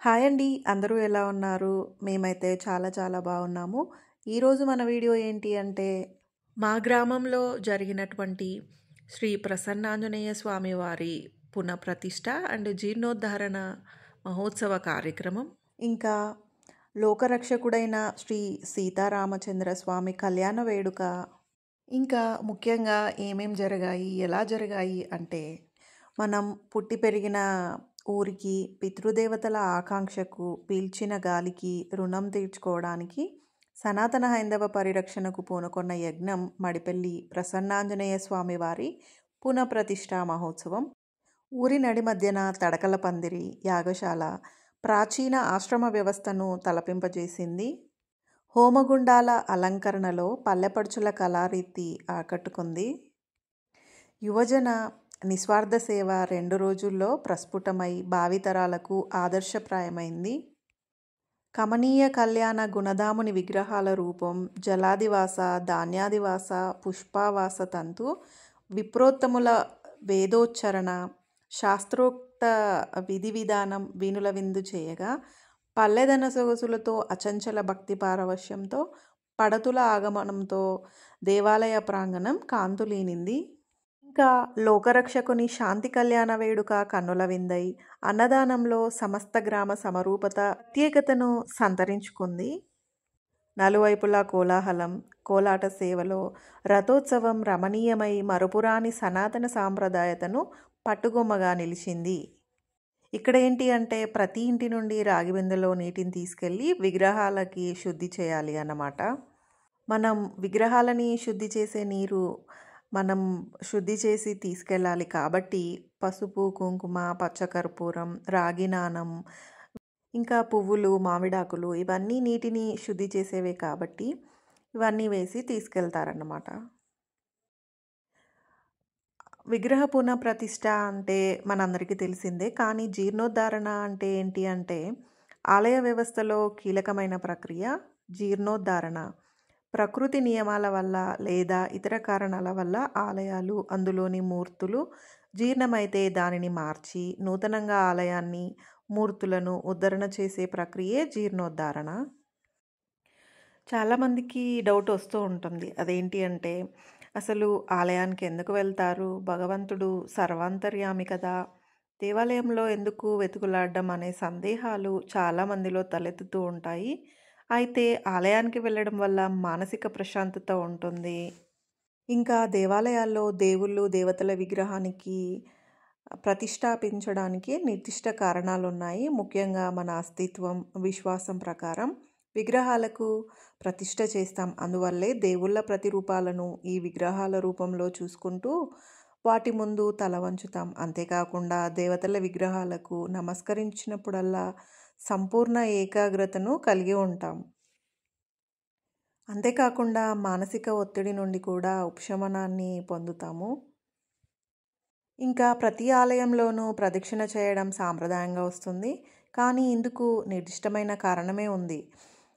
Hi అండి. అందరూ ఎలా ఉన్నారు? మేమైతే చాలా చాలా బాగున్నాము. ఈరోజు మన వీడియో ఏంటి అంటే, మా గ్రామంలో జరిగినటువంటి శ్రీ ప్రసన్నాంజనేయ స్వామి వారి పునఃప్రతిష్ఠ అండ్ జీర్ణోద్ధరణ మహోత్సవ కార్యక్రమం. ఇంకా లోకరక్షకుడైన శ్రీ సీతారామచంద్ర స్వామి కళ్యాణ వేడుక. ఇంకా ముఖ్యంగా ఏమేం జరిగాయి, ఎలా జరిగాయి అంటే, మనం పుట్టి పెరిగిన ఊరికి, పితృదేవతల ఆకాంక్షకు, పీల్చిన గాలికి రుణం తీర్చుకోవడానికి సనాతన హైందవ పరిరక్షణకు పూనుకొన్న యజ్ఞం మడిపెల్లి ప్రసన్నాంజనేయ స్వామి వారి పునఃప్రతిష్ఠా మహోత్సవం. ఊరి నడి మధ్యన తడకల పందిరి, యాగశాల, ప్రాచీన ఆశ్రమ వ్యవస్థను తలపింపజేసింది. హోమగుండాల అలంకరణలో పల్లెపడుచుల కళారీతి ఆకట్టుకుంది. యువజన నిస్వార్థ సేవ 2 రోజుల్లో ప్రస్ఫుటమై భావితరాలకు ఆదర్శప్రాయమైంది. కమనీయ కళ్యాణ గుణధాముని విగ్రహాల రూపం, జలాదివాస, ధాన్యాదివాస, పుష్పావాస తంతు, విప్రోత్తముల వేదోచ్చరణ, శాస్త్రోక్త విధి విధానం వీనుల విందు చేయగా, పల్లెదన సొగసులతో, అచంచల భక్తి పారవశ్యంతో, పడతుల ఆగమనంతో దేవాలయ ప్రాంగణం కాంతులీనింది. ఇంకా లోకరక్షకుని శాంతి కళ్యాణ వేడుక కన్నుల విందై అన్నదానంలో సమస్త గ్రామ సమరూపత ప్రత్యేకతను సంతరించుకుంది. నలువైపులా కోలాహలం, కోలాట సేవలో రథోత్సవం రమణీయమై మరుపురాని సనాతన సాంప్రదాయతను పట్టుగొమ్మగా నిలిచింది. ఇక్కడ ఏంటి అంటే, ప్రతి ఇంటి నుండి రాగి బిందెలో నీటిని తీసుకెళ్ళి విగ్రహాలకి శుద్ధి చేయాలి అన్నమాట. మనం విగ్రహాలని శుద్ధి చేసే నీరు మనం శుద్ధి చేసి తీసుకెళ్ళాలి కాబట్టి పసుపు, కుంకుమ, పచ్చకర్పూరం, రాగి నాణం, ఇంకా పువ్వులు, మామిడాకులు ఇవన్నీ నీటిని శుద్ధి చేసేవే కాబట్టి ఇవన్నీ వేసి తీసుకెళ్తారన్నమాట. విగ్రహ పునఃప్రతిష్ఠ అంటే మనందరికీ తెలిసిందే. కానీ జీర్ణోద్ధరణ అంటే ఏంటి అంటే, ఆలయ వ్యవస్థలో కీలకమైన ప్రక్రియ జీర్ణోద్ధరణ. ప్రకృతి నియమాల వల్ల లేదా ఇతర కారణాల వల్ల ఆలయాలు, అందులోని మూర్తులు జీర్ణమైతే దానిని మార్చి నూతనంగా ఆలయాన్ని, మూర్తులను ఉద్ధరణ చేసే ప్రక్రియే జీర్ణోద్ధరణ. చాలామందికి డౌట్ వస్తూ ఉంటుంది. అదేంటి అంటే, అసలు ఆలయానికి ఎందుకు వెళ్తారు? భగవంతుడు సర్వాంతర్యామి కదా, దేవాలయంలో ఎందుకు వెతుకులాడడం అనే సందేహాలు చాలామందిలో తలెత్తుతూ ఉంటాయి. అయితే ఆలయానికి వెళ్ళడం వల్ల మానసిక ప్రశాంతత ఉంటుంది. ఇంకా దేవాలయాల్లో దేవుళ్ళు, దేవతల విగ్రహానికి ప్రతిష్టాపించడానికి నిర్దిష్ట కారణాలు ఉన్నాయి. ముఖ్యంగా మన అస్తిత్వం, విశ్వాసం ప్రకారం విగ్రహాలకు ప్రతిష్ఠ చేస్తాం. అందువల్లే దేవుళ్ళ ప్రతిరూపాలను ఈ విగ్రహాల రూపంలో చూసుకుంటూ వాటి ముందు తల వంచుతాం. అంతేకాకుండా దేవతల విగ్రహాలకు నమస్కరించినప్పుడల్లా సంపూర్ణ ఏకాగ్రతను కలిగి ఉంటాం. అంతేకాకుండా మానసిక ఒత్తిడి నుండి కూడా ఉపశమనాన్ని పొందుతాము. ఇంకా ప్రతి ఆలయంలోనూ ప్రదక్షిణ చేయడం సాంప్రదాయంగా వస్తుంది. కానీ ఇందుకు నిర్దిష్టమైన కారణమే ఉంది.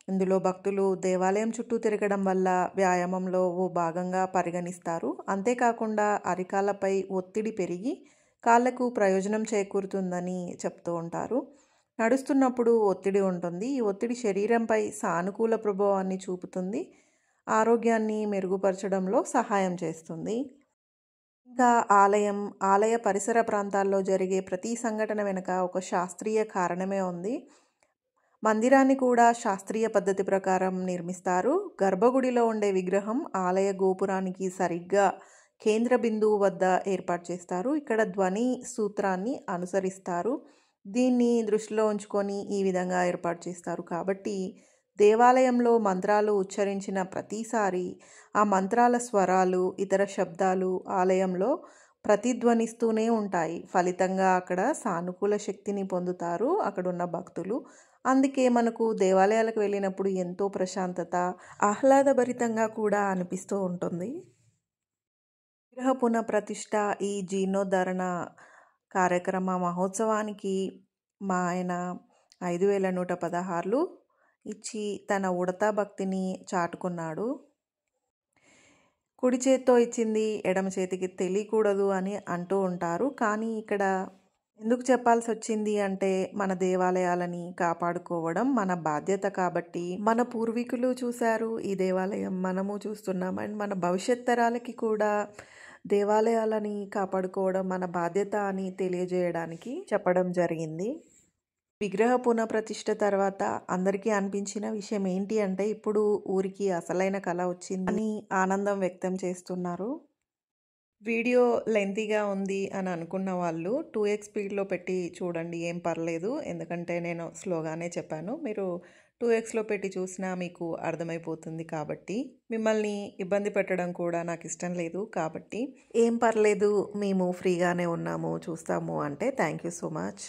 ఇందులో భక్తులు దేవాలయం చుట్టూ తిరగడం వల్ల వ్యాయామంలో ఓ భాగంగా పరిగణిస్తారు. అంతేకాకుండా అరికాలపై ఒత్తిడి పెరిగి కాళ్ళకు ప్రయోజనం చేకూరుతుందని చెప్తూ ఉంటారు. నడుస్తున్నప్పుడు ఒత్తిడి ఉంటుంది. ఈ ఒత్తిడి శరీరంపై సానుకూల ప్రభావాన్ని చూపుతుంది, ఆరోగ్యాన్ని మెరుగుపరచడంలో సహాయం చేస్తుంది. ఇంకా ఆలయ పరిసర ప్రాంతాల్లో జరిగే ప్రతి సంఘటన వెనుక ఒక శాస్త్రీయ కారణమే ఉంది. మందిరాన్ని కూడా శాస్త్రీయ పద్ధతి ప్రకారం నిర్మిస్తారు. గర్భగుడిలో ఉండే విగ్రహం ఆలయ గోపురానికి సరిగ్గా కేంద్ర బిందువు వద్ద ఏర్పాటు చేస్తారు. ఇక్కడ ధ్వని సూత్రాన్ని అనుసరిస్తారు. దీన్ని దృష్టిలో ఉంచుకొని ఈ విధంగా ఏర్పాటు చేస్తారు. కాబట్టి దేవాలయంలో మంత్రాలు ఉచ్చరించిన ప్రతిసారి ఆ మంత్రాల స్వరాలు, ఇతర శబ్దాలు ఆలయంలో ప్రతిధ్వనిస్తూనే ఉంటాయి. ఫలితంగా అక్కడ సానుకూల శక్తిని పొందుతారు అక్కడున్న భక్తులు. అందుకే మనకు దేవాలయాలకు వెళ్ళినప్పుడు ఎంతో ప్రశాంతత, ఆహ్లాదభరితంగా కూడా అనిపిస్తూ ఉంటుంది. విగ్రహ పునఃప్రతిష్ఠ ఈ జీర్ణోద్ధరణ కార్యక్రమ మహోత్సవానికి మా ఆయన 5,116 ఇచ్చి తన ఉడతా భక్తిని చాటుకున్నాడు. కుడి చేత్తో ఇచ్చింది ఎడమ చేతికి తెలియకూడదు అని అంటూ ఉంటారు. కానీ ఇక్కడ ఎందుకు చెప్పాల్సి వచ్చింది అంటే మన దేవాలయాలని కాపాడుకోవడం మన బాధ్యత కాబట్టి. మన పూర్వీకులు చూశారు ఈ దేవాలయం, మనము చూస్తున్నాం. అండ్ మన భవిష్యత్ తరాలకి కూడా దేవాలయాలని కాపాడుకోవడం మన బాధ్యత అని తెలియజేయడానికి చెప్పడం జరిగింది. విగ్రహ పునఃప్రతిష్ఠ తర్వాత అందరికీ అనిపించిన విషయం ఏంటి అంటే ఇప్పుడు ఊరికి అసలైన కళ వచ్చింది అని ఆనందం వ్యక్తం చేస్తున్నారు. వీడియో లెంతీగా ఉంది అని అనుకున్న వాళ్ళు 2x స్పీడ్లో పెట్టి చూడండి, ఏం పర్లేదు. ఎందుకంటే నేను స్లోగానే చెప్పాను. మీరు 2xలో పెట్టి చూసినా మీకు అర్థమైపోతుంది కాబట్టి. మిమ్మల్ని ఇబ్బంది పెట్టడం కూడా నాకు ఇష్టం లేదు కాబట్టి ఏం పర్లేదు, మేము ఫ్రీగానే ఉన్నాము, చూస్తాము అంటే థ్యాంక్ యూ సో మచ్.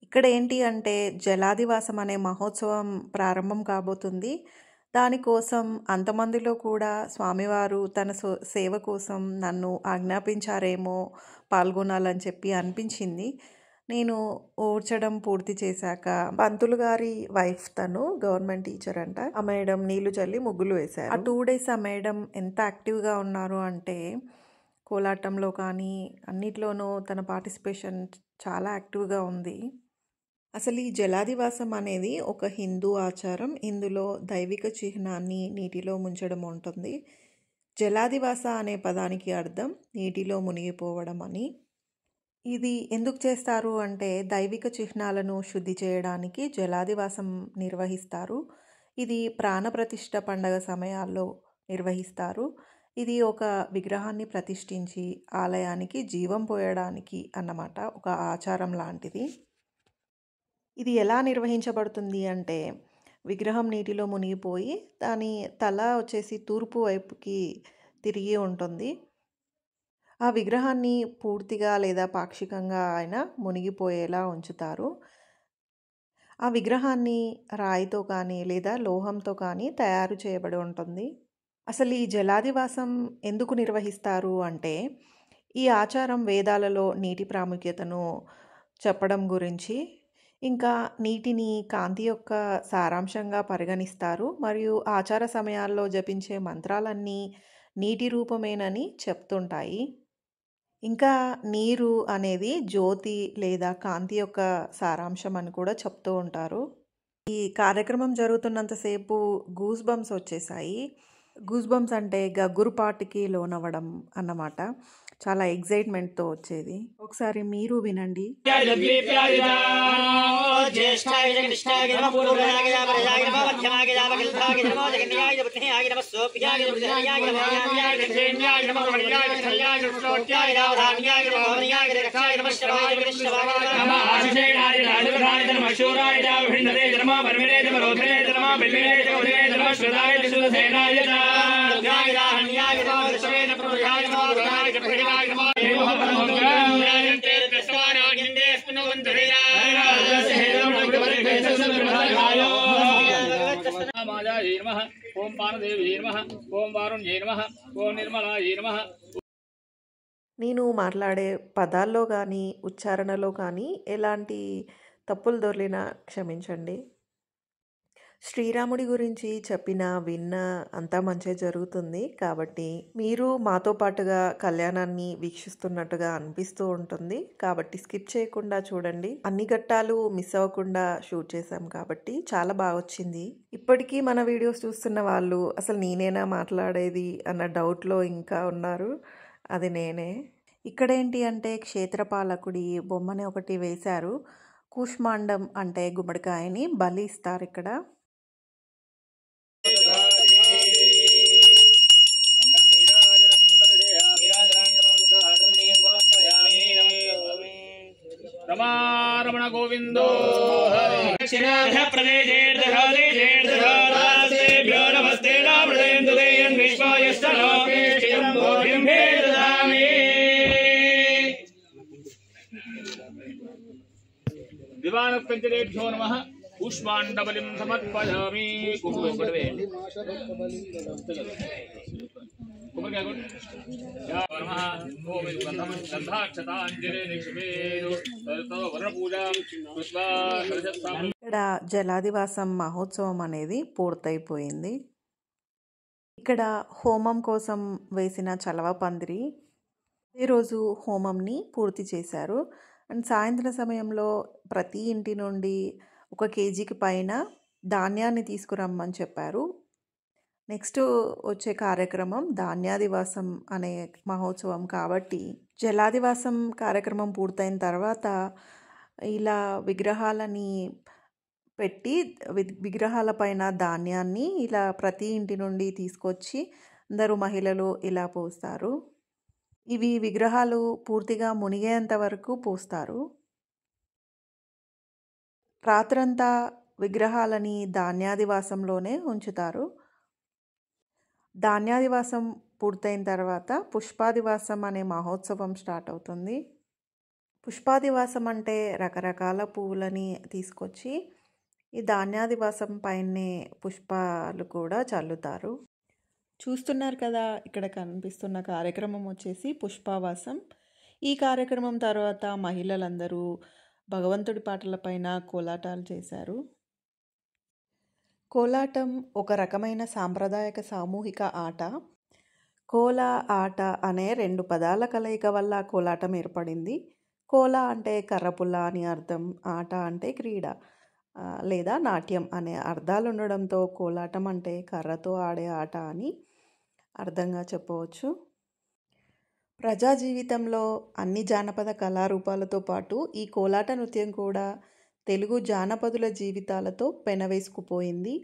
ఇక్కడ ఏంటి అంటే జలాదివాసం అనే మహోత్సవం ప్రారంభం కాబోతుంది. దానికోసం అంతమందిలో కూడా స్వామివారు తన సేవ కోసం నన్ను ఆజ్ఞాపించారేమో పాల్గొనాలని చెప్పి అనిపించింది. నేను ఊడ్చడం పూర్తి చేశాక పంతులు గారి వైఫ్, తను గవర్నమెంట్ టీచర్ అంట, ఆ మేడం నీళ్లు చల్లి ముగ్గులు వేశారు. ఆ 2 days ఆ మేడం ఎంత యాక్టివ్గా ఉన్నారు అంటే కోలాటంలో కానీ అన్నిట్లోనూ తన పార్టిసిపేషన్ చాలా యాక్టివ్గా ఉంది. అసలు ఈ జలాదివాసం అనేది ఒక హిందూ ఆచారం. ఇందులో దైవిక చిహ్నాన్ని నీటిలో ముంచడం ఉంటుంది. జలాదివాస అనే పదానికి అర్థం నీటిలో మునిగిపోవడం అని. ఇది ఎందుకు చేస్తారు అంటే దైవిక చిహ్నాలను శుద్ధి చేయడానికి జలాదివాసం నిర్వహిస్తారు. ఇది ప్రాణప్రతిష్ఠ పండగ సమయాల్లో నిర్వహిస్తారు. ఇది ఒక విగ్రహాన్ని ప్రతిష్ఠించి ఆలయానికి జీవం పోయడానికి అన్నమాట, ఒక ఆచారం లాంటిది. ఇది ఎలా నిర్వహించబడుతుంది అంటే విగ్రహం నీటిలో మునిగిపోయి దాని తల వచ్చేసి తూర్పు వైపుకి తిరిగి ఉంటుంది. ఆ విగ్రహాన్ని పూర్తిగా లేదా పాక్షికంగా అయినా మునిగిపోయేలా ఉంచుతారు. ఆ విగ్రహాన్ని రాయితో కానీ లేదా లోహంతో కానీ తయారు చేయబడి ఉంటుంది. అసలు ఈ జలాదివాసం ఎందుకు నిర్వహిస్తారు అంటే ఈ ఆచారం వేదాలలో నీటి ప్రాముఖ్యతను చెప్పడం గురించి, ఇంకా నీటిని కాంతి యొక్క సారాంశంగా పరిగణిస్తారు మరియు ఆచార సమయాల్లో జపించే మంత్రాలన్నీ నీటి రూపమేనని చెప్తుంటాయి. ఇంకా నీరు అనేది జ్యోతి లేదా కాంతి యొక్క సారాంశం అని కూడా చెప్తూ ఉంటారు. ఈ కార్యక్రమం జరుగుతున్నంతసేపు గూస్ బంప్స్ వచ్చేసాయి. గూస్ బంప్స్ అంటే గగురుపాటుకి లోనవ్వడం అన్నమాట. చాలా ఎగ్జైట్మెంట్తో వచ్చేది. ఒకసారి మీరు వినండి. ఓం పానదేవి నమః, ఓం వారుణ్యై నమః, ఓం నిర్మలాయై నమః. నేను మాట్లాడే పదాల్లో కానీ ఉచ్చారణలో కానీ ఎలాంటి తప్పులు దొర్లినా క్షమించండి. శ్రీరాముడి గురించి చెప్పినా విన్నా అంతా మంచి జరుగుతుంది కాబట్టి మీరు మాతో పాటుగా కళ్యాణాన్ని వీక్షిస్తున్నట్టుగా అనిపిస్తూ ఉంటుంది. కాబట్టి స్కిప్ చేయకుండా చూడండి. అన్ని ఘట్టాలు మిస్ అవ్వకుండా షూట్ చేశాం కాబట్టి చాలా బాగా వచ్చింది. ఇప్పటికీ మన వీడియోస్ చూస్తున్న వాళ్ళు అసలు నేనేనా మాట్లాడేది అన్న డౌట్లో ఇంకా ఉన్నారు. అది నేనే. ఇక్కడేంటి అంటే క్షేత్రపాలకుడి బొమ్మని ఒకటి వేశారు. కూష్మాండం అంటే గుమ్మడికాయని బలి ఇస్తారు ఇక్కడ. రమారమణ గోవిందో దివాన పంచదేభ్యో నమః. కూష్మాండబలిం సమర్పయామి. ఇక్కడ జలాదివాసం మహోత్సవం అనేది పూర్తయిపోయింది. ఇక్కడ హోమం కోసం వేసిన చలవ పందిరి ఈరోజు హోమంని పూర్తి చేశారు. అండ్ సాయంత్రం సమయంలో ప్రతి ఇంటి నుండి 1 కేజీకి పైన ధాన్యాన్ని తీసుకురమ్మని చెప్పారు. నెక్స్ట్ వచ్చే కార్యక్రమం ధాన్యాదివాసం అనే మహోత్సవం కాబట్టి జలాదివాసం కార్యక్రమం పూర్తయిన తర్వాత ఇలా విగ్రహాలని పెట్టి విగ్రహాల పైన ధాన్యాన్ని ఇలా ప్రతి ఇంటి నుండి తీసుకొచ్చి అందరూ మహిళలు ఇలా పోస్తారు. ఇవి విగ్రహాలు పూర్తిగా మునిగేంత వరకు పోస్తారు. రాత్రంతా విగ్రహాలని ధాన్యాదివాసంలోనే ఉంచుతారు. ధాన్యాదివాసం పూర్తయిన తర్వాత పుష్పాదివాసం అనే మహోత్సవం స్టార్ట్ అవుతుంది. పుష్పాదివాసం అంటే రకరకాల పువ్వులని తీసుకొచ్చి ఈ ధాన్యాదివాసం పైనే పుష్పాలు కూడా చల్లుతారు. చూస్తున్నారు కదా, ఇక్కడ కనిపిస్తున్న కార్యక్రమం వచ్చేసి పుష్పావాసం. ఈ కార్యక్రమం తర్వాత మహిళలందరూ భగవంతుడి పాటలపైన కోలాటాలు చేశారు. కోలాటం ఒక రకమైన సాంప్రదాయక సామూహిక ఆట. కోల, ఆట అనే 2 పదాల కలయిక వల్ల కోలాటం ఏర్పడింది. కోల అంటే కర్రపుల్ల అని అర్థం, ఆట అంటే క్రీడ లేదా నాట్యం అనే అర్థాలు ఉండడంతో కోలాటం అంటే కర్రతో ఆడే ఆట అని అర్థంగా చెప్పవచ్చు. ప్రజా జీవితంలో అన్ని జానపద కళారూపాలతో పాటు ఈ కోలాట నృత్యం కూడా తెలుగు జానపదుల జీవితాలతో పెనవేసుకుపోయింది.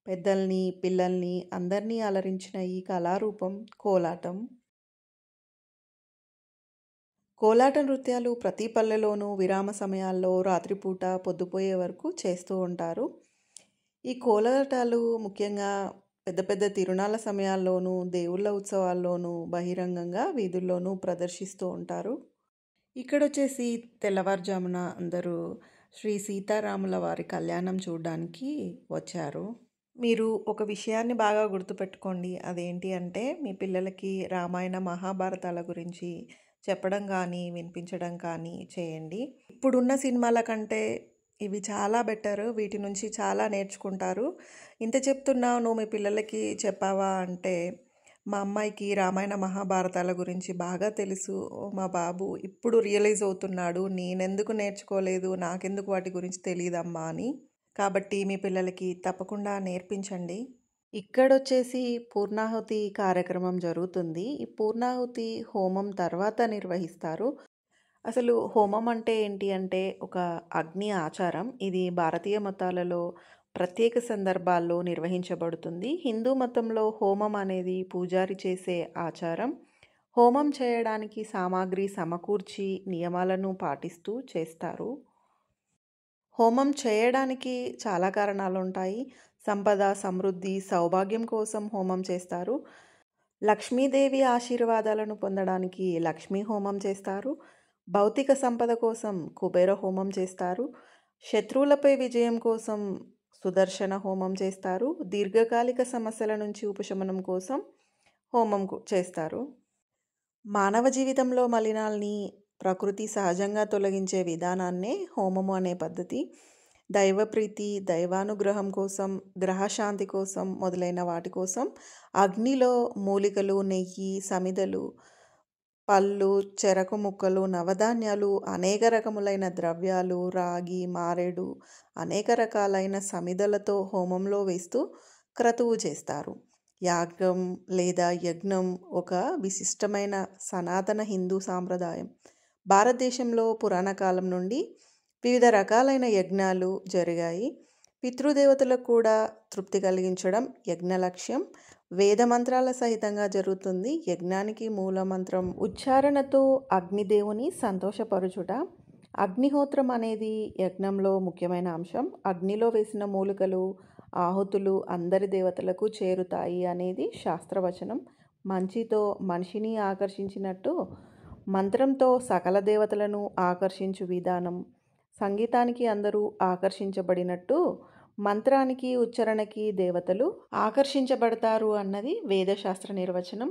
పెద్దల్ని, పిల్లల్ని అందరినీ అలరించిన ఈ కళారూపం కోలాటం. కోలాట నృత్యాలు ప్రతి పల్లెలోనూ విరామ సమయాల్లో రాత్రిపూట పొద్దుపోయే వరకు చేస్తూ ఉంటారు. ఈ కోలాటాలు ముఖ్యంగా పెద్ద పెద్ద తిరునాళ్ళ సమయాల్లోనూ, దేవుళ్ళ ఉత్సవాల్లోనూ, బహిరంగంగా వీధుల్లోనూ ప్రదర్శిస్తూ ఉంటారు. ఇక్కడొచ్చేసి తెల్లవారుజామున అందరూ శ్రీ సీతారాముల వారి కళ్యాణం చూడడానికి వచ్చారు. మీరు ఒక విషయాన్ని బాగా గుర్తుపెట్టుకోండి. అదేంటి అంటే మీ పిల్లలకి రామాయణ మహాభారతాల గురించి చెప్పడం కానీ వినిపించడం కానీ చేయండి. ఇప్పుడున్న సినిమాల కంటే ఇవి చాలా బెటర్. వీటి నుంచి చాలా నేర్చుకుంటారు. ఇంత చెప్తున్నావు, నువ్వు మీ పిల్లలకి చెప్పావా అంటే, మా అమ్మాయికి రామాయణ మహాభారతాల గురించి బాగా తెలుసు, మా బాబు ఇప్పుడు రియలైజ్ అవుతున్నాడు, నేనెందుకు నేర్చుకోలేదు, నాకెందుకు వాటి గురించి తెలియదమ్మా అని. కాబట్టి మీ పిల్లలకి తప్పకుండా నేర్పించండి. ఇక్కడొచ్చేసి పూర్ణాహుతి కార్యక్రమం జరుగుతుంది. ఈ పూర్ణాహుతి హోమం తర్వాత నిర్వహిస్తారు. అసలు హోమం అంటే ఏంటి అంటే ఒక అగ్ని ఆచారం. ఇది భారతీయ మతాలలో ప్రత్యేక సందర్భాల్లో నిర్వహించబడుతుంది. హిందూ మతంలో హోమం అనేది పూజారి చేసే ఆచారం. హోమం చేయడానికి సామాగ్రి సమకూర్చి నియమాలను పాటిస్తూ చేస్తారు. హోమం చేయడానికి చాలా కారణాలు ఉంటాయి. సంపద, సమృద్ధి, సౌభాగ్యం కోసం హోమం చేస్తారు. లక్ష్మీదేవి ఆశీర్వాదాలను పొందడానికి లక్ష్మీ హోమం చేస్తారు. భౌతిక సంపద కోసం కుబేర హోమం చేస్తారు. శత్రువులపై విజయం కోసం సుదర్శన హోమం చేస్తారు. దీర్ఘకాలిక సమస్యల నుంచి ఉపశమనం కోసం హోమం చేస్తారు. మానవ జీవితంలో మలినాల్ని ప్రకృతి సహజంగా తొలగించే విధానాన్నే హోమము అనే పద్ధతి. దైవప్రీతి, దైవానుగ్రహం కోసం, గ్రహశాంతి కోసం మొదలైన వాటి కోసం అగ్నిలో మూలికలు, నెయ్యి, సమిదలు, పళ్ళు, చెరకు ముక్కలు, నవధాన్యాలు, అనేక రకములైన ద్రవ్యాలు, రాగి, మారేడు, అనేక రకాలైన సమిదలతో హోమంలో వేస్తూ క్రతువు చేస్తారు. యాగం లేదా యజ్ఞం ఒక విశిష్టమైన సనాతన హిందూ సాంప్రదాయం. భారతదేశంలో పురాణ కాలం నుండి వివిధ రకాలైన యజ్ఞాలు జరిగాయి. పితృదేవతలకు కూడా తృప్తి కలిగించడం యజ్ఞ లక్ష్యం. వేదమంత్రాల సహితంగా జరుగుతుంది. యజ్ఞానికి మూలమంత్రం ఉచ్చారణతో అగ్నిదేవుని సంతోషపరుచుట. అగ్నిహోత్రం అనేది యజ్ఞంలో ముఖ్యమైన అంశం. అగ్నిలో వేసిన మూలికలు, ఆహుతులు అందరి దేవతలకు చేరుతాయి అనేది శాస్త్రవచనం. మంచితో మనిషిని ఆకర్షించినట్టు మంత్రంతో సకల దేవతలను ఆకర్షించు విధానం. సంగీతానికి అందరూ ఆకర్షించబడినట్టు మంత్రానికి, ఉచ్చారణకి దేవతలు ఆకర్షించబడతారు అన్నది వేదశాస్త్ర నిర్వచనం.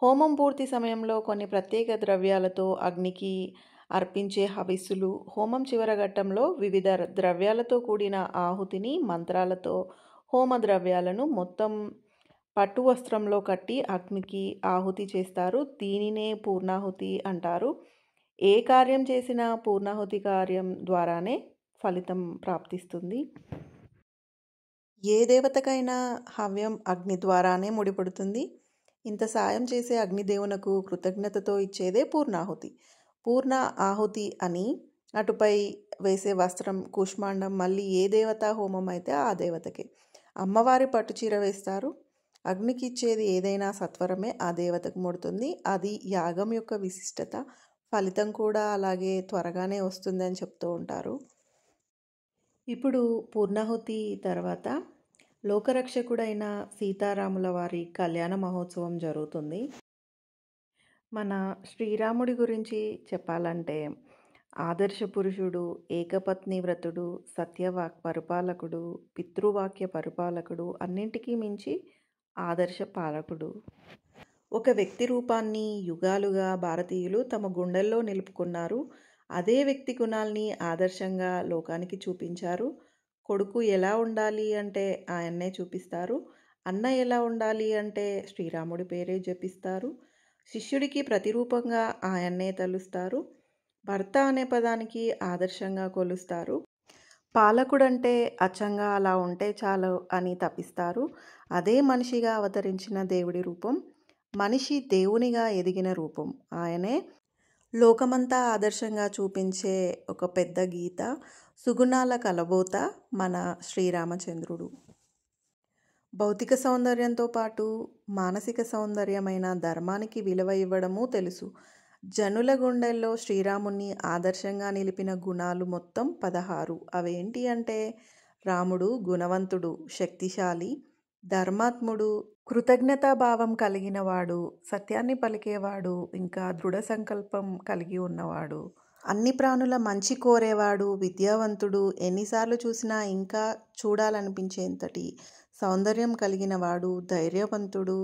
హోమం పూర్తి సమయంలో కొన్ని ప్రత్యేక ద్రవ్యాలతో అగ్నికి అర్పించే హవిస్సులు. హోమం చివరి ఘట్టంలో వివిధ ద్రవ్యాలతో కూడిన ఆహుతిని మంత్రాలతో హోమ ద్రవ్యాలను మొత్తం పట్టు వస్త్రంలో కట్టి అగ్నికి ఆహుతి చేస్తారు. దీనినే పూర్ణాహుతి అంటారు. ఏ కార్యం చేసినా పూర్ణాహుతి కార్యం ద్వారానే ఫలితం ప్రాప్తిస్తుంది. ఏ దేవతకైనా హవ్యం అగ్ని ద్వారానే ముడిపడుతుంది. ఇంత సాయం చేసే అగ్నిదేవునకు కృతజ్ఞతతో ఇచ్చేదే పూర్ణాహుతి. పూర్ణ ఆహుతి అని అటుపై వేసే వస్త్రం కూష్మాండం మళ్ళీ ఏ దేవతా హోమం అయితే ఆ దేవతకే. అమ్మవారి పట్టుచీర వేస్తారు. అగ్నికి ఇచ్చేది ఏదైనా సత్వరమే ఆ దేవతకు ముడుతుంది. అది యాగం యొక్క విశిష్టత. ఫలితం కూడా అలాగే త్వరగానే వస్తుందని చెప్తూ ఉంటారు. ఇప్పుడు పూర్ణాహుతి తర్వాత లోకరక్షకుడైన సీతారాముల వారి కళ్యాణ మహోత్సవం జరుగుతుంది. మన శ్రీరాముడి గురించి చెప్పాలంటే ఆదర్శ పురుషుడు, ఏకపత్ని వ్రతుడు, సత్యవాక్ పరిపాలకుడు, పితృవాక్య పరిపాలకుడు, అన్నింటికీ మించి ఆదర్శ పాలకుడు. ఒక వ్యక్తి రూపాన్ని యుగాలుగా భారతీయులు తమ గుండెల్లో నిలుపుకున్నారు. అదే వ్యక్తి గుణాల్ని ఆదర్శంగా లోకానికి చూపించారు. కొడుకు ఎలా ఉండాలి అంటే ఆయన్నే చూపిస్తారు. అన్న ఎలా ఉండాలి అంటే శ్రీరాముడి పేరే జపిస్తారు. శిష్యుడికి ప్రతిరూపంగా ఆయన్నే తలుస్తారు. భర్త అనే పదానికి ఆదర్శంగా కొలుస్తారు. పాలకుడంటే అచ్చంగా అలా ఉంటే చాలు అని తపిస్తారు. అదే మనిషిగా అవతరించిన దేవుడి రూపం, మనిషి దేవునిగా ఎదిగిన రూపం. ఆయనే లోకమంతా ఆదర్శంగా చూపించే ఒక పెద్ద గీత, సుగుణాల కలబోత మన శ్రీరామచంద్రుడు. భౌతిక సౌందర్యంతో పాటు మానసిక సౌందర్యమైన ధర్మానికి విలువ ఇవ్వడము తెలుసు. జనుల గుండెల్లో శ్రీరాముణ్ణి ఆదర్శంగా నిలిపిన గుణాలు మొత్తం 16. అవేంటి అంటే రాముడు గుణవంతుడు, శక్తిశాలి, ధర్మాత్ముడు, కృతజ్ఞతాభావం కలిగినవాడు, సత్యాన్ని పలికేవాడు, ఇంకా దృఢ సంకల్పం కలిగి ఉన్నవాడు, అన్ని ప్రాణుల మంచి కోరేవాడు, విద్యావంతుడు, ఎన్నిసార్లు చూసినా ఇంకా చూడాలనిపించేంతటి సౌందర్యం కలిగినవాడు, ధైర్యవంతుడు,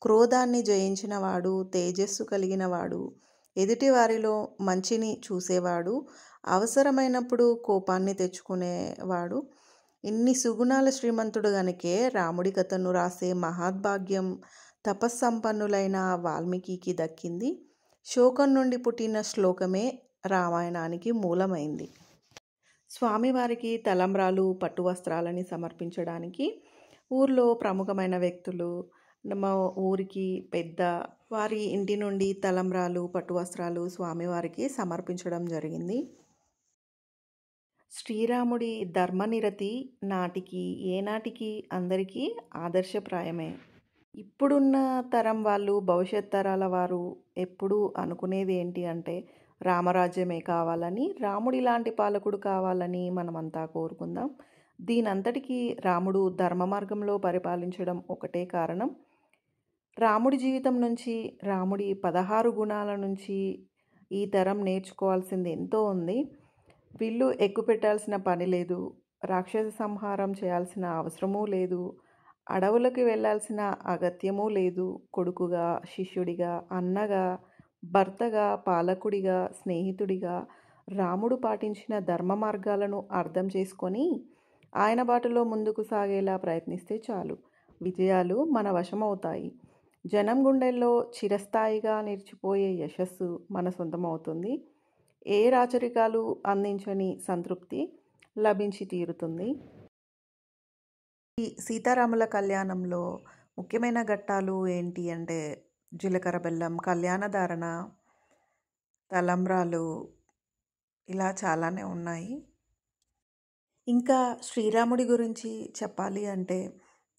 క్రోధాన్ని జయించినవాడు, తేజస్సు కలిగినవాడు, ఎదుటి వారిలో మంచిని చూసేవాడు, అవసరమైనప్పుడు కోపాన్ని తెచ్చుకునేవాడు. ఇన్ని సుగుణాల శ్రీమంతుడు గనుకే రాముడి కథను రాసే మహాద్భాగ్యం తపస్సంపన్నులైన వాల్మీకి దక్కింది. శోకం నుండి పుట్టిన శ్లోకమే రామాయణానికి మూలమైంది. స్వామివారికి తలంబ్రాలు, పట్టు వస్త్రాలని సమర్పించడానికి ఊర్లో ప్రముఖమైన వ్యక్తులు, మా ఊరికి పెద్ద వారి ఇంటి నుండి తలంబ్రాలు, పట్టు వస్త్రాలు స్వామివారికి సమర్పించడం జరిగింది. శ్రీరాముడి ధర్మనిరతి నాటికి ఏనాటికి అందరికీ ఆదర్శప్రాయమే. ఇప్పుడున్న తరం వాళ్ళు, భవిష్యత్ తరాల వారు ఎప్పుడూ అనుకునేది ఏంటి అంటే రామరాజ్యమే కావాలని, రాముడి లాంటి పాలకుడు కావాలని మనమంతా కోరుకుందాం. దీనంతటికీ రాముడు ధర్మ మార్గంలో పరిపాలించడం ఒకటే కారణం. రాముడి జీవితం నుంచి, రాముడి 16 గుణాల నుంచి ఈ తరం నేర్చుకోవాల్సింది ఎంతో ఉంది. విల్లు ఎక్కుపెట్టాల్సిన పని లేదు, రాక్షస సంహారం చేయాల్సిన అవసరమూ లేదు, అడవులకు వెళ్ళాల్సిన అగత్యమూ లేదు. కొడుకుగా, శిష్యుడిగా, అన్నగా, భర్తగా, పాలకుడిగా, స్నేహితుడిగా రాముడు పాటించిన ధర్మ మార్గాలను అర్థం చేసుకొని ఆయన బాటలో ముందుకు సాగేలా ప్రయత్నిస్తే చాలు, విజయాలు మన వశమవుతాయి. జనం గుండెల్లో చిరస్థాయిగా నిలిచిపోయే యశస్సు మన సొంతమవుతుంది. ఏ రాచరికాలు అందించని సంతృప్తి లభించి తీరుతుంది. ఈ సీతారాముల కళ్యాణంలో ముఖ్యమైన ఘట్టాలు ఏంటి అంటే జీలకర్ర బెల్లం, కళ్యాణధారణ, తలంబ్రాలు, ఇలా చాలానే ఉన్నాయి. ఇంకా శ్రీరాముడి గురించి చెప్పాలి అంటే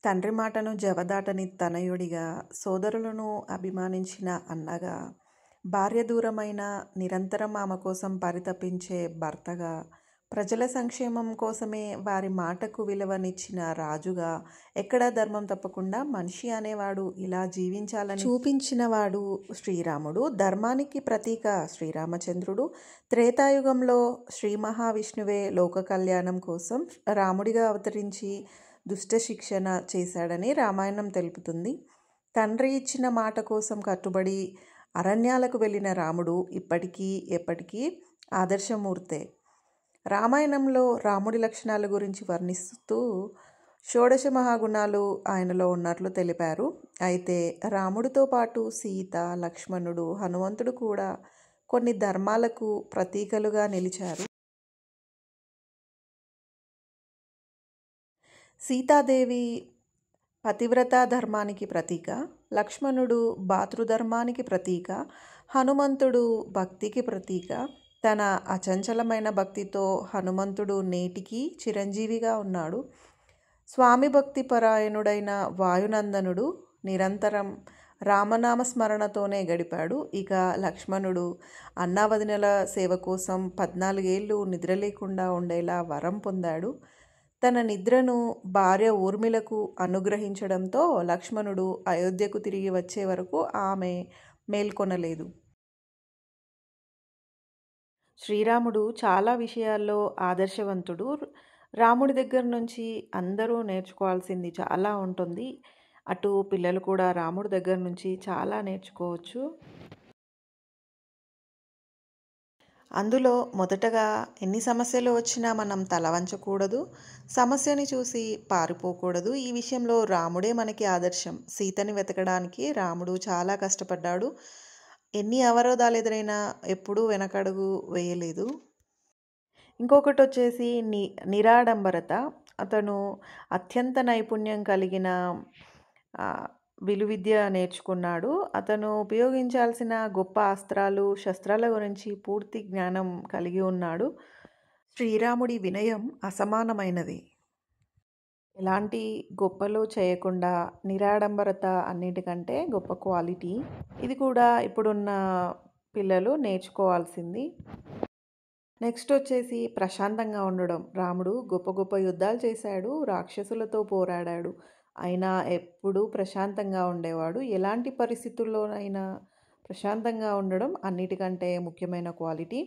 తండ్రి మాటను జవదాటని తనయుడిగా, సోదరులను అభిమానించిన అన్నగా, భార్య దూరమైన నిరంతరం ఆమె కోసం పరితపించే భర్తగా, ప్రజల సంక్షేమం కోసమే వారి మాటకు విలువనిచ్చిన రాజుగా, ఎక్కడా ధర్మం తప్పకుండా మనిషి అనేవాడు ఇలా జీవించాలని చూపించినవాడు శ్రీరాముడు. ధర్మానికి ప్రతీక శ్రీరామచంద్రుడు. త్రేతాయుగంలో శ్రీ మహావిష్ణువే లోక కళ్యాణం కోసం రాముడిగా అవతరించి దుష్ట శిక్షణ చేశాడని రామాయణం తెలుపుతుంది. తండ్రి ఇచ్చిన మాట కోసం కట్టుబడి అరణ్యాలకు వెళ్ళిన రాముడు ఇప్పటికీ ఎప్పటికీ ఆదర్శమూర్తే. రామాయణంలో రాముడి లక్షణాల గురించి వర్ణిస్తూ షోడశ మహాగుణాలు ఆయనలో ఉన్నట్లు తెలిపారు. అయితే రాముడితో పాటు సీత, లక్ష్మణుడు, హనుమంతుడు కూడా కొన్ని ధర్మాలకు ప్రతీకలుగా నిలిచారు. సీతాదేవి పతివ్రతా ధర్మానికి ప్రతీక, లక్ష్మణుడు భాతృధర్మానికి ప్రతీక, హనుమంతుడు భక్తికి ప్రతీక. తన అచంచలమైన భక్తితో హనుమంతుడు నేటికి చిరంజీవిగా ఉన్నాడు. స్వామి భక్తి పరాయణుడైన వాయునందనుడు నిరంతరం రామనామ స్మరణతోనే గడిపాడు. ఇక లక్ష్మణుడు అన్నావదినల సేవ కోసం 14 ఏళ్ళు నిద్ర లేకుండా ఉండేలా వరం పొందాడు. తన నిద్రను భార్య ఊర్మిళకు అనుగ్రహించడంతో లక్ష్మణుడు అయోధ్యకు తిరిగి వచ్చే వరకు ఆమె మేల్కొనలేదు. శ్రీరాముడు చాలా విషయాల్లో ఆదర్శవంతుడు. రాముడి దగ్గర నుంచి అందరూ నేర్చుకోవాల్సింది చాలా ఉంటుంది. అటు పిల్లలు కూడా రాముడి దగ్గర నుంచి చాలా నేర్చుకోవచ్చు. అందులో మొదటగా ఎన్ని సమస్యలు వచ్చినా మనం తల వంచకూడదు, సమస్యని చూసి పారిపోకూడదు. ఈ విషయంలో రాముడే మనకి ఆదర్శం. సీతని వెతకడానికి రాముడు చాలా కష్టపడ్డాడు. ఎన్ని అవరోధాలు ఎదురైనా ఎప్పుడూ వెనకడుగు వేయలేదు. ఇంకొకటి వచ్చేసి నిరాడంబరత. అతను అత్యంత నైపుణ్యం కలిగిన విలువిద్య నేర్చుకున్నాడు. అతను ఉపయోగించాల్సిన గొప్ప అస్త్రాలు, శస్త్రాల గురించి పూర్తి జ్ఞానం కలిగి ఉన్నాడు. శ్రీరాముడి వినయం అసమానమైనది. ఎలాంటి గొప్పలు చేయకుండా నిరాడంబరత అన్నిటికంటే గొప్ప క్వాలిటీ. ఇది కూడా ఇప్పుడున్న పిల్లలు నేర్చుకోవాల్సింది. నెక్స్ట్ వచ్చేసి ప్రశాంతంగా ఉండడం. రాముడు గొప్ప గొప్ప యుద్ధాలు చేశాడు, రాక్షసులతో పోరాడాడు, అయినా ఎప్పుడూ ప్రశాంతంగా ఉండేవాడు. ఎలాంటి పరిస్థితుల్లోనైనా ప్రశాంతంగా ఉండడం అన్నిటికంటే ముఖ్యమైన క్వాలిటీ.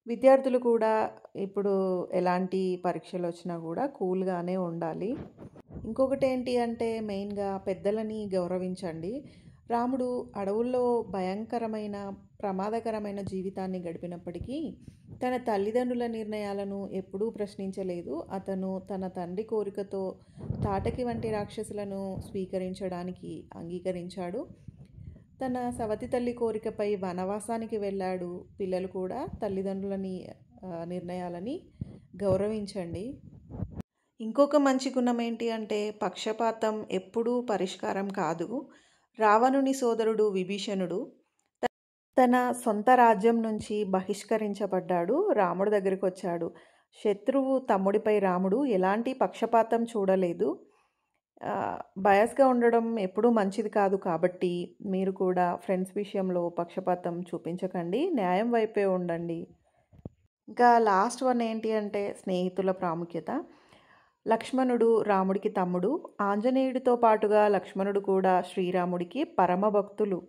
విద్యార్థులు కూడా ఇప్పుడు ఎలాంటి పరీక్షలు వచ్చినా కూడా కూల్గానే ఉండాలి. ఇంకొకటి ఏంటి అంటే మెయిన్గా పెద్దలని గౌరవించండి. రాముడు అడవుల్లో భయంకరమైన ప్రమాదకరమైన జీవితాన్ని గడిపినప్పటికీ తన తల్లిదండ్రుల నిర్ణయాలను ఎప్పుడూ ప్రశ్నించలేదు. అతను తన తండ్రి కోరికతో తాటకి వంటి రాక్షసులను స్వీకరించడానికి అంగీకరించాడు. తన సవతి తల్లి కోరికపై వనవాసానికి వెళ్ళాడు. పిల్లలు కూడా తల్లిదండ్రుల నిర్ణయాలని గౌరవించండి. ఇంకొక మంచి గుణం ఏంటి అంటే పక్షపాతం ఎప్పుడూ పరిష్కారం కాదు. రావణుని సోదరుడు విభీషణుడు తన సొంత రాజ్యం నుంచి బహిష్కరించబడ్డాడు. రాముడి దగ్గరికి వచ్చాడు. శత్రువు తమ్ముడిపై రాముడు ఎలాంటి పక్షపాతం చూడలేదు. బయాస్గా ఉండడం ఎప్పుడూ మంచిది కాదు. కాబట్టి మీరు కూడా ఫ్రెండ్స్ విషయంలో పక్షపాతం చూపించకండి, న్యాయం వైపే ఉండండి. ఇంకా లాస్ట్ వన్ ఏంటి అంటే స్నేహితుల ప్రాముఖ్యత. లక్ష్మణుడు రాముడికి తమ్ముడు. ఆంజనేయుడితో పాటుగా లక్ష్మణుడు కూడా శ్రీరాముడికి పరమ భక్తులు.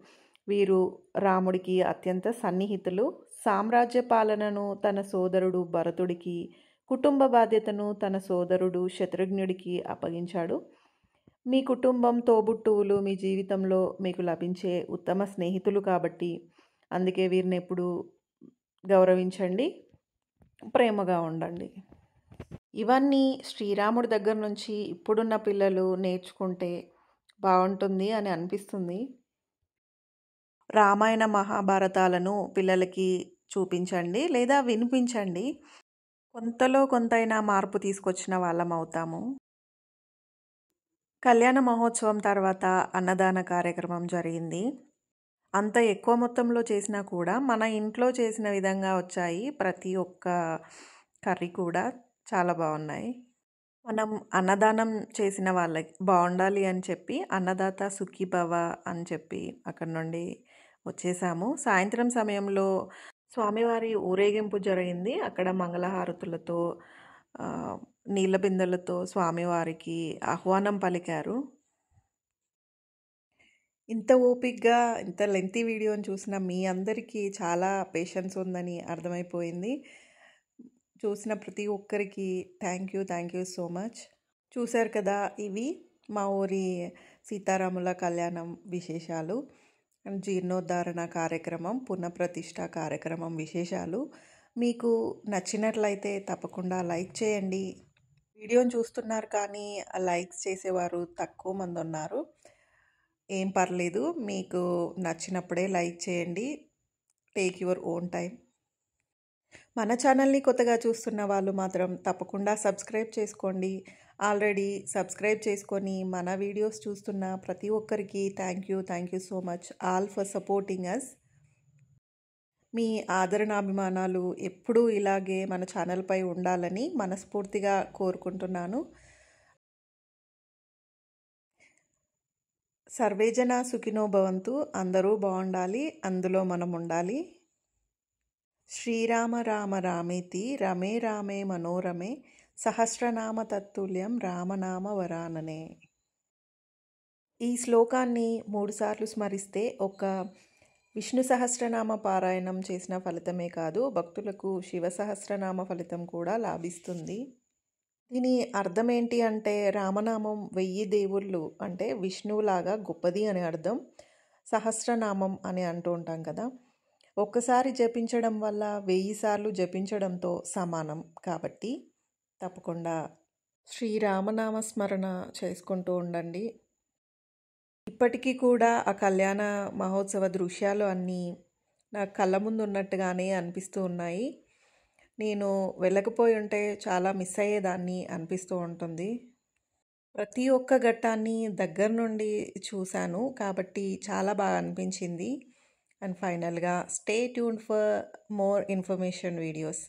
వీరు రాముడికి అత్యంత సన్నిహితులు. సామ్రాజ్య పాలనను తన సోదరుడు భరతుడికి, కుటుంబ బాధ్యతను తన సోదరుడు శత్రుఘ్నుడికి అప్పగించాడు. మీ కుటుంబం, తోబుట్టువులు మీ జీవితంలో మీకు లభించే ఉత్తమ స్నేహితులు కాబట్టి అందుకే వీరిని ఎప్పుడు గౌరవించండి, ప్రేమగా ఉండండి. ఇవన్నీ శ్రీరాముడి దగ్గర నుంచి ఇప్పుడున్న పిల్లలు నేర్చుకుంటే బాగుంటుంది అని అనిపిస్తుంది. రామాయణ మహాభారతాలను పిల్లలకి చూపించండి లేదా వినిపించండి. కొంతలో కొంతైనా మార్పు తీసుకొచ్చిన వాళ్ళం అవుతాము. కళ్యాణ మహోత్సవం తర్వాత అన్నదాన కార్యక్రమం జరిగింది. అంత ఎక్కువ మొత్తంలో చేసినా కూడా మన ఇంట్లో చేసిన విధంగా వచ్చాయి. ప్రతి ఒక్క కర్రీ కూడా చాలా బాగున్నాయి. మనం అన్నదానం చేసిన వాళ్ళకి బాగుండాలి అని చెప్పి అన్నదాత సుఖీభవ అని చెప్పి అక్కడ నుండి వచ్చేసాము. సాయంత్రం సమయంలో స్వామివారి ఊరేగింపు జరిగింది. అక్కడ మంగళహారతులతో నీళ్ళ బిందెలతో స్వామివారికి ఆహ్వానం పలికారు. ఇంత ఓపిక్గా ఇంత లెంతీ వీడియోని చూసిన మీ అందరికీ చాలా పేషెన్స్ ఉందని అర్థమైపోయింది. చూసిన ప్రతి ఒక్కరికి థ్యాంక్ యూ సో మచ్. చూశారు కదా, ఇవి మా ఊరి సీతారాముల కళ్యాణం విశేషాలు, జీర్ణోద్ధారణ కార్యక్రమం, పునఃప్రతిష్ఠ కార్యక్రమం విశేషాలు. మీకు నచ్చినట్లయితే తప్పకుండా లైక్ చేయండి. వీడియోని చూస్తున్నారు కానీ లైక్స్ చేసేవారు తక్కువ మంది ఉన్నారు. ఏం పర్లేదు, మీకు నచ్చినప్పుడే లైక్ చేయండి. Take your own time. మన ఛానల్ని కొత్తగా చూస్తున్న వాళ్ళు మాత్రం తప్పకుండా సబ్స్క్రైబ్ చేసుకోండి. ఆల్రెడీ సబ్స్క్రైబ్ చేసుకొని మన వీడియోస్ చూస్తున్న ప్రతి ఒక్కరికి thank you so much all for supporting us. మీ ఆదరణాభిమానాలు ఎప్పుడూ ఇలాగే మన ఛానల్పై ఉండాలని మనస్ఫూర్తిగా కోరుకుంటున్నాను. సర్వేజన సుఖినో భవంతు. అందరూ బాగుండాలి, అందులో మనం ఉండాలి. శ్రీరామ రామ రామేతి రమే రామే మనోరమే సహస్రనామ తత్తుల్యం రామనామ వరాననే. ఈ శ్లోకాన్ని 3 సార్లు స్మరిస్తే ఒక విష్ణు సహస్రనామ పారాయణం చేసిన ఫలితమే కాదు, భక్తులకు శివ సహస్రనామ ఫలితం కూడా లాభిస్తుంది. దీని అర్థం ఏంటి అంటే, రామనామం 1000 దేవుళ్ళు అంటే విష్ణువులాగా గొప్పది అని అర్థం. సహస్రనామం అని అంటూ ఉంటాం కదా, ఒక్కసారి జపించడం వల్ల 1000 సార్లు జపించడంతో సమానం. కాబట్టి తప్పకుండా శ్రీరామనామ స్మరణ చేసుకుంటూ ఉండండి. ఇప్పటికీ కూడా ఆ కళ్యాణ మహోత్సవ దృశ్యాలు అన్నీ నా కళ్ళ ముందు ఉన్నట్టుగానే అనిపిస్తూ ఉన్నాయి. నేను వెళ్ళకపోయి ఉంటే చాలా మిస్ అయ్యేదాన్ని అనిపిస్తూ ఉంటుంది. ప్రతి ఒక్క ఘట్టాన్ని దగ్గర నుండి చూశాను కాబట్టి చాలా బాగా అనిపించింది. అండ్ ఫైనల్గా stay tuned for more information videos.